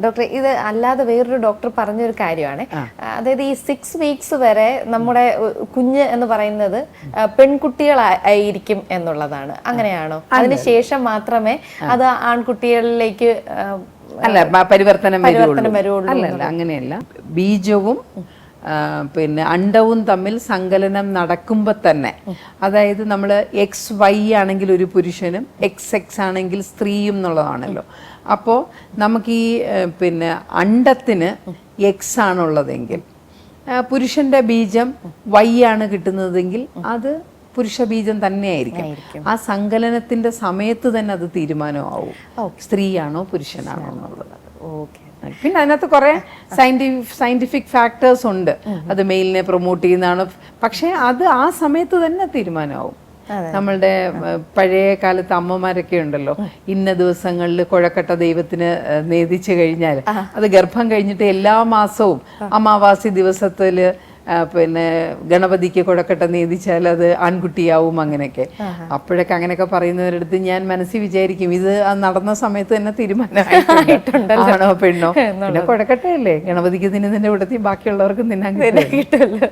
Doctor, ഇത് അല്ലാതെ വേറൊരു ഡോക്ടർ പറഞ്ഞൊരു കാര്യമാണ്. അതായത് ഈ 6 വീക്സ് വരെ നമ്മുടെ കുഞ്ഞ് എന്ന് പറയുന്നത് പെൺകുട്ടികളായിരിക്കും എന്നുള്ളതാണ്. അങ്ങനെയാണോ? അതിനുശേഷം മാത്രമേ അത് ആൺകുട്ടികളിലേക്ക് അല്ല പരിവർത്തനം വരുള്ളൂ? അല്ലല്ല, അങ്ങനെയല്ല. ബീജവും പിന്നെ അണ്ടവും തമ്മിൽ സങ്കലനം നടക്കുമ്പോൾ തന്നെ, അതായത് നമ്മൾ XY ആണെങ്കിൽ ഒരു പുരുഷനും XX ആണെങ്കിൽ സ്ത്രീയും എന്നുള്ളതാണല്ലോ. അപ്പോൾ നമുക്ക് ഈ പിന്നെ അണ്ടത്തിന് X ആണുള്ളതെങ്കിൽ പുരുഷന്റെ ബീജം Y ആണ് കിട്ടുന്നതെങ്കിൽ അത് പുരുഷ ബീജം തന്നെയായിരിക്കും. ആ സങ്കലനത്തിന്റെ സമയത്ത് തന്നെ അത് തീരുമാനമാവും സ്ത്രീയാണോ പുരുഷനാണോ എന്നുള്ളത്. പിന്നെ അതിനകത്ത് കുറെ സയന്റിഫിക് ഫാക്ടേഴ്സ് ഉണ്ട്. അത് മെയിലിനെ പ്രൊമോട്ട് ചെയ്യുന്നതാണ്. പക്ഷെ അത് ആ സമയത്ത് തന്നെ തീരുമാനമാവും. നമ്മളുടെ പഴയ കാലത്ത് അമ്മമാരൊക്കെ ഉണ്ടല്ലോ, ഇന്ന ദിവസങ്ങളിൽ കുഴക്കട്ട ദൈവത്തിന് നേദിച്ചു കഴിഞ്ഞാൽ അത് ഗർഭം കഴിഞ്ഞിട്ട് എല്ലാ മാസവും അമാവാസി ദിവസത്തില് പിന്നെ ഗണപതിക്ക് കുഴക്കട്ട നേദിച്ചാൽ അത് ആൺകുട്ടിയാവും. അങ്ങനെയൊക്കെ അപ്പോഴൊക്കെ അങ്ങനെയൊക്കെ പറയുന്നവരടുത്ത് ഞാൻ മനസ്സിൽ വിചാരിക്കും, ഇത് നടന്ന സമയത്ത് തന്നെ തീരുമാനമാണോ പെണ്ണോ? പിന്നെ കുഴക്കട്ടയല്ലേ, ഗണപതിക്ക് തിന്നുന്നതിന്റെ കൂട്ടത്തിൽ ബാക്കിയുള്ളവർക്കും തിന്നാൻ കിട്ടില്ല.